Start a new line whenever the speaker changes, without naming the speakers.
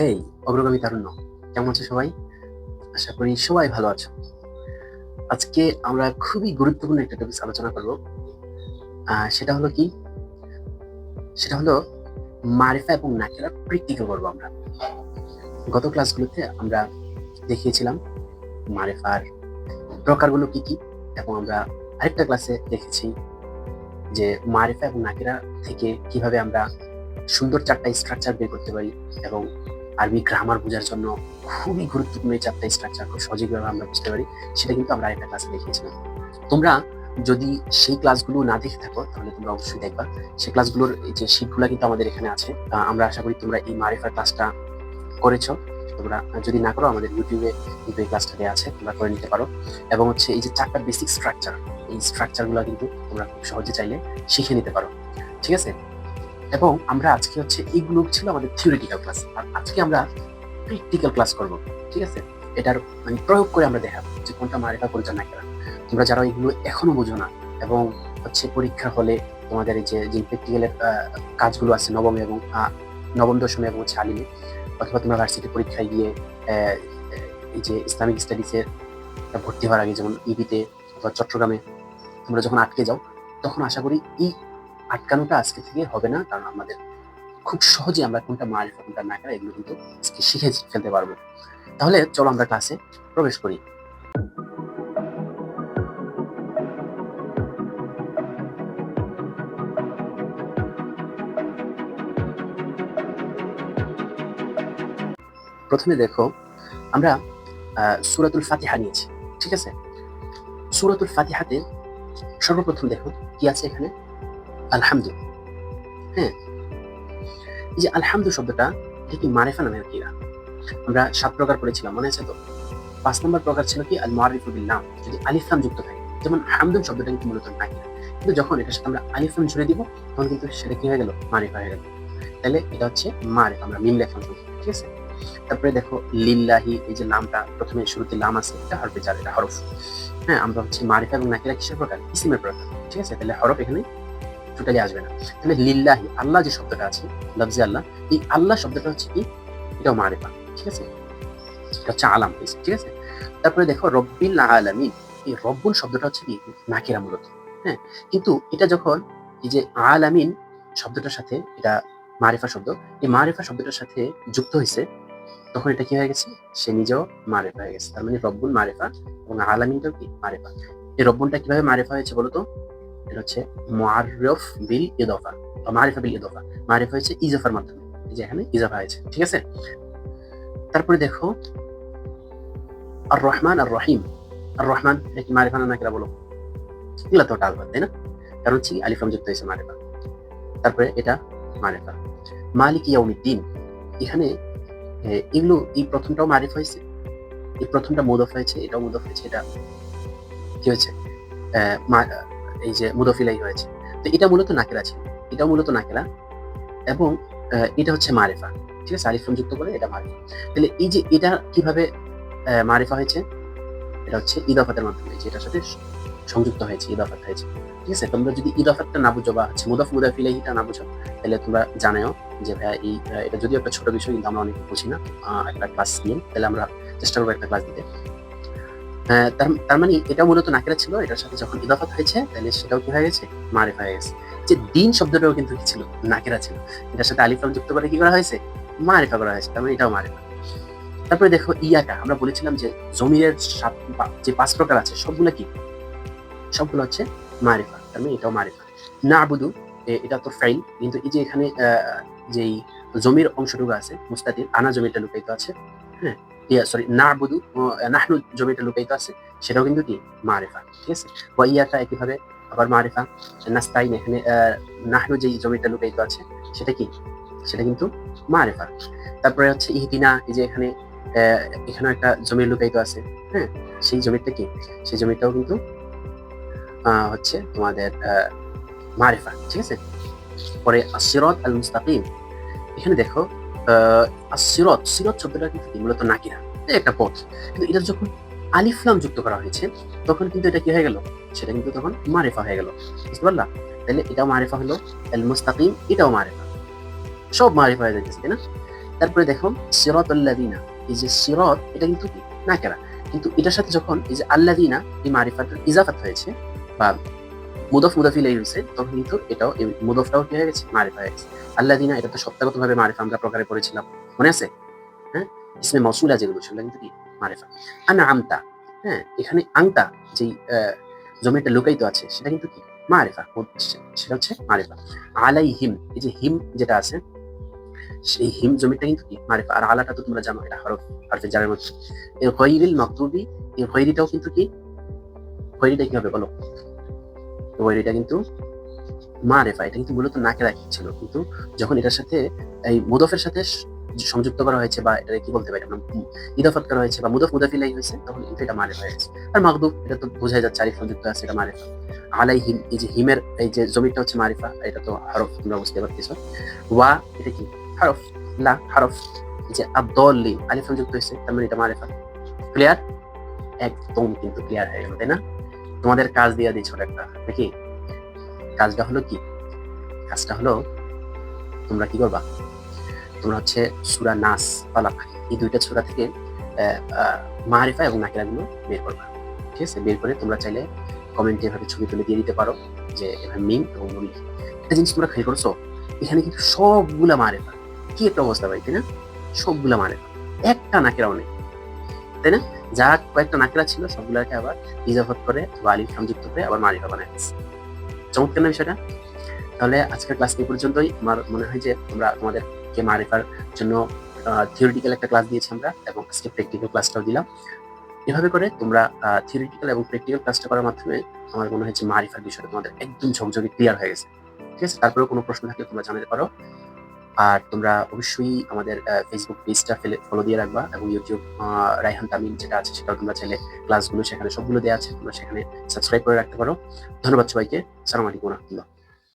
এই অগ্রগামী তারুণ্য, কেমন আছো সবাই? আশা করি সবাই ভালো আছো। আজকে আমরা খুবই গুরুত্বপূর্ণ একটা টপিক আলোচনা করব। সেটা হলো কি? সেটা হলো মারিফা এবং নাকিরা প্র্যাকটিক্যাল করবো আমরা। গত ক্লাসগুলোতে আমরা দেখিয়েছিলাম মারিফার প্রকারগুলো কি কি, এবং আমরা আরেকটা ক্লাসে দেখেছি যে মারিফা এবং নাকিরা থেকে কিভাবে আমরা সুন্দর চারটা স্ট্রাকচার বের করতে পারি, এবং আরবি গ্রামার বোঝার জন্য খুবই গুরুত্বপূর্ণ এই চারটা স্ট্রাকচার খুব সহজভাবে আমরা বুঝতে পারি। সেটা কিন্তু আমরা আরেকটা ক্লাসে দেখিয়েছিলাম। তোমরা যদি সেই ক্লাসগুলো না দেখে থাকো তাহলে তোমরা অবশ্যই দেখবা। সেই ক্লাসগুলোর এই যে শিটগুলো কিন্তু আমাদের এখানে আছে। আমরা আশা করি তোমরা এই মারিফার ক্লাসটা করেছো। তোমরা যদি না করো, আমাদের ইউটিউবে কিন্তু এই ক্লাসটা দেওয়া আছে, তোমরা করে নিতে পারো। এবং হচ্ছে এই যে চারটা বেসিক স্ট্রাকচার, এই স্ট্রাকচারগুলো কিন্তু তোমরা খুব সহজে চাইলে শিখে নিতে পারো। ঠিক আছে? এবং আমরা আজকে হচ্ছে এইগুলো ছিল আমাদের থিওরিটিক্যাল ক্লাস, আর আজকে আমরা প্র্যাকটিক্যাল ক্লাস করব। ঠিক আছে? এটার মানে প্রয়োগ করে আমরা দেখাবো যে কোনটা মারিফা কোনটা নাকিরা। তোমরা যারা এগুলো এখনো বোঝো না, এবং হচ্ছে পরীক্ষা হলে তোমাদের এই যে যে প্র্যাকটিক্যালের কাজগুলো আছে নবম দশমে এবং হচ্ছে আলিমে, অথবা তোমরা ভার্সিটি পরীক্ষায় গিয়ে এই যে ইসলামিক স্টাডিজে ভর্তি হওয়ার আগে, যেমন ইবিতে অথবা চট্টগ্রামে তোমরা যখন আটকে যাও, তখন আশা করি এই আটকানোটা আজকে থেকে হবে না, কারণ আমাদের খুব সহজে আমরা কোনটা মারিফা কোনটা নাকিরা এগুলো কিন্তু আজকে শিখে ফেলতে পারবো। তাহলে চলো আমরা ক্লাসে প্রবেশ করি। প্রথমে দেখো, আমরা সূরাতুল ফাতিহা নিয়েছি। ঠিক আছে? সূরাতুল ফাতিহাতে সর্বপ্রথম দেখো কি আছে এখানে, আলহামদু। হ্যাঁ, এই যে আলহামদু শব্দটা, এটা কি মারিফা না নাকিরা? আমরা 7 প্রকার পড়েছিলাম, মনে আছে তো? 5 নম্বর প্রকার ছিল কি, আল মুআরিফু বিল নাম, যদি আলিফ লাম যুক্ত থাকে। যেমন হামদুন শব্দটা কিন্তু মূলত নাকিরা, কিন্তু যখন এটার সাথে আমরা আলিফ লাম জুড়ে দিব, তখন কিন্তু সেটা কি হয়ে গেল, মারিফা হয়ে গেল। তাহলে এটা হচ্ছে মারিফা, আমরা মিম লেখলাম শুধু। ঠিক আছে? তারপরে দেখো লিল্লাহি, এই যে নামটা প্রথমে শুরুতে লাম আছে, এটা হরফে জার, এটা হরফ। হ্যাঁ, আমরা হচ্ছে মারিফা এবং নাকিরা কিসের প্রকার, ইসমের প্রকার। ঠিক আছে? তাহলে হরফ এখানে টোটালি আসবে না। তাহলে লিল্লাহি, আল্লাহ যে শব্দটা আছে, লফজে আল্লাহ, এই আল্লাহ শব্দটা হচ্ছে কি, এটাও মারিফা। ঠিক আছে? এটা হচ্ছে আলাম। ঠিক আছে? তারপরে দেখো রব্বিল আলামিন, এই রব্বুল শব্দটা হচ্ছে কি, নাকিরা মূলত। হ্যাঁ, কিন্তু এটা যখন এই যে আলামিন শব্দটার সাথে, এটা মারিফা শব্দ, এই মারিফা শব্দটার সাথে যুক্ত হয়েছে, তখন এটা কি হয়ে গেছে, সে নিজেও মারিফা হয়ে গেছে। তার মানে রব্বুল মারিফা এবং আলামিনটাও কি মারিফা। এই রব্বুলটা কিভাবে মারিফা হয়েছে বলতো? এটা হচ্ছে মুআররফ বিল ইদাফা, বা মারিফা বিল ইদাফা। মারিফা হয়েছে ইজাফার মাধ্যমে, এই যে এখানে ইজাফা হয়েছে। ঠিক আছে? তারপরে দেখো আর রহমান আর রহিম। আর রহমান, এটা কি মারিফা না নাকিরা বলো? এগুলা তো টাল, তাই না? কারণ হচ্ছে আলিফ লাম যুক্ত হয়েছে, মারিফা। তারপরে এটা মারিফা। মালিক ইয়াউমিদ্দিন, এখানে এগুলো, এই প্রথমটাও মারিফা হয়েছে, এই প্রথমটা মুদফ হয়েছে, এটাও মুদফ হয়েছে, এটা কি হয়েছে, এই যে মুদফ ইলাইহি হয়েছে। তো এটা মূলত নাকিরা ছিল, এটাও মূলত নাকিরা, এবং এটা হচ্ছে মারিফা। ঠিক আছে? আলিফ লাম যুক্ত করে এটা মারিফা। তাহলে এই যে এটা কিভাবে মারিফা হয়েছে, এটা হচ্ছে ইদাফাতের মাধ্যমে, যে এটার সাথে সংযুক্ত হয়েছে, ইদাফাত হয়েছে। ঠিক আছে? তোমরা যদি ইদাফাতটা না বুঝো, বা হচ্ছে মুদাফ মুদাফ ইলাইহিটা না বুঝো, তাহলে তোমরা জানাও যে ভাইয়া এই এটা যদিও একটা ছোট বিষয়, কিন্তু আমরা অনেকে বুঝি না। একটা ক্লাস নিয়ে তাহলে আমরা চেষ্টা করবো একটা ক্লাস দিতে। তার মানে এটা মূলত নাকিরা ছিল, এটার সাথে যখন ইদাফাত হয়েছে, তাহলে সেটাও কি হয়ে গেছে, মারিফা হয়ে গেছে। যে দিন শব্দটাও কিন্তু কি ছিল, নাকিরা ছিল, এটার সাথে আলিফ লাম যুক্ত করে কি করা হয়েছে, মারিফা করা হয়েছে। তার মানে এটাও মারিফা। তারপরে দেখো ইয়াটা, আমরা বলেছিলাম যে জমিরের যে 5 প্রকার আছে, সবগুলো কি, সবগুলো হচ্ছে মারিফা। তার মানে এটাও মারিফা। না আবুদু, এটা তো ফাইল, কিন্তু এই যে এখানে যেই জমির অংশটুকু আছে, মুস্তাতির, আনা জমিটা লুকায়িত আছে। হ্যাঁ, সরি, না আবুদু, নাহনু জমিটা লুকায়িত আছে, সেটাও কিন্তু কি, মারিফা। ঠিক আছে? ওয়া ইয়াকা একইভাবে আবার মারিফা। নাস্তাইন, এখানে নাহনু যেই জমিটা লুকায়িত আছে, সেটা কি, সেটা কিন্তু মারিফা। তারপরে হচ্ছে ইহদিনা, এই যে এখানে এখানে একটা জমির লুকায়িত আছে। হ্যাঁ, সেই জমিটা কি, সেই জমিটাও কিন্তু হচ্ছে তোমাদের মারিফা। ঠিক আছে? পরে আসিরাত আল মুস্তাকিম, এখানে দেখো আসিরাত, সিরাত শব্দটা কিন্তু মূলত নাকিরা, একটা পথ, কিন্তু এটা যখন আলিফ লাম যুক্ত করা হয়েছে, তখন কিন্তু এটা কি হয়ে গেল, সেটা কিন্তু তখন মারিফা হয়ে গেল। বুঝতে পারলা? তাহলে এটাও মারিফা হলো, আল মুস্তাকিম এটাও মারিফা, সব মারিফা হয়ে যাচ্ছে, তাই না? তারপরে দেখো সিরাতাল্লাযিনা, এই যে সিরাত এটা কিন্তু কি নাকেরা, কিন্তু এটার সাথে যখন এই যে আল্লাযিনা এই মারিফাটার ইজাফাত হয়েছে বা মুদাফ মুদাফ ইলাইহি হয়েছে, তখন কিন্তু এটাও এই মুদাফটাও কি হয়ে গেছে মারিফা হয়ে গেছে। আল্লাযিনা এটা তো সত্তাগতভাবে মারিফা আমরা প্রকারে পড়েছিলাম, মনে আছে? হ্যাঁ, ইসমে মাউসুলা যেগুলো সেগুলো কিন্তু কি মারিফা। আনআমতা, হ্যাঁ, এখানে আংতা যেই জমিটা লুকায়িত আছে সেটা কিন্তু কি মারিফা, সেটা হচ্ছে মারিফা। আলাইহিম, এই যে হিম যেটা আছে সেই হিম জমিটা কিন্তু কি মারিফা। আর আলাটা তো তোমরা জানো এটা হরফ, হরফে জারের মধ্যে। এই গায়রিল মাগদুবি, এই গায়রিটাও কিন্তু কি, গায়রিটা কি হবে বলো? গায়রিটা কিন্তু মারেফা, এটা কিন্তু মূলত নাকেরা ছিল, কিন্তু যখন এটার সাথে এই মুদফের সাথে সংযুক্ত করা হয়েছে বা এটা কি বলতে পারি আমরা ইদাফাত করা হয়েছে বা মুদফ মুদাফ ইলাইহি হয়েছে, তখন কিন্তু এটা মারেফা হয়ে গেছে। আর মাগদুব এটা তো বোঝাই যাচ্ছে আলিফ সংযুক্ত আছে, এটা মারেফা। আলাইহিম, এই যে হিমের এই যে জমিটা হচ্ছে মারিফা, এটা তো হরফ তোমরা বুঝতে পারতেছো। ওয়া এটা কি হরফ, লা হরফ। এই যে আদ-দাল্লিন আলিফ সংযুক্ত হয়েছে, তার মানে এটা মারিফা। ক্লিয়ার? একদম কিন্তু ক্লিয়ার হয়ে গেল, তাই না? তোমাদের কাজ দিয়ে দিই ছোট একটা, নাকি? কাজটা হলো কি, কাজটা হলো তোমরা কি করবা, তোমরা হচ্ছে সূরা নাস, ফালাক এই দুইটা সূরা থেকে মারিফা এবং নাকিরাগুলো বের করবা। ঠিক আছে? বের করে তোমরা চাইলে কমেন্টে এভাবে ছবি তুলে দিয়ে দিতে পারো যে এভাবে মিম এবং নুন। একটা জিনিস তোমরা খেয়াল করছো, এখানে কিন্তু সবগুলা মারিফা। কি একটা অবস্থা ভাই, তাই না? সবগুলা মারিফা, একটা নাকিরাও নেই, তাই না? যা কয়েকটা নাকিরা ছিল সবগুলাকে আবার ইজাফত করে বা আলিফ সংযুক্ত করে আবার মারিফা বানায় দিচ্ছে। চমৎকার না বিষয়টা? তাহলে আজকের ক্লাস এই পর্যন্তই। আমার মনে হয় যে তোমরা তোমাদেরকে মারিফার জন্য থিওরিটিক্যাল একটা ক্লাস দিয়েছি আমরা, এবং আজকে প্র্যাকটিক্যাল ক্লাসটাও দিলাম। এভাবে করে তোমরা থিওরিটিক্যাল এবং প্র্যাকটিক্যাল ক্লাসটা করার মাধ্যমে আমার মনে হয় যে মারিফার বিষয়টা তোমাদের একদম ঝকঝকে ক্লিয়ার হয়ে গেছে। ঠিক আছে? তারপরেও কোনো প্রশ্ন থাকলে তোমরা জানাতে পারো। আর তোমরা অবশ্যই আমাদের ফেসবুক পেজটা ফলো দিয়ে রাখবা, এবং ইউটিউব রায়হান তামিম যেটা আছে সেটাও তোমরা চাইলে ক্লাসগুলো সেখানে সবগুলো দেওয়া আছে, তোমরা সেখানে সাবস্ক্রাইব করে রাখতে পারো। ধন্যবাদ সবাইকে। আসসালামু আলাইকুম ওয়া রাহমাতুল্লাহ।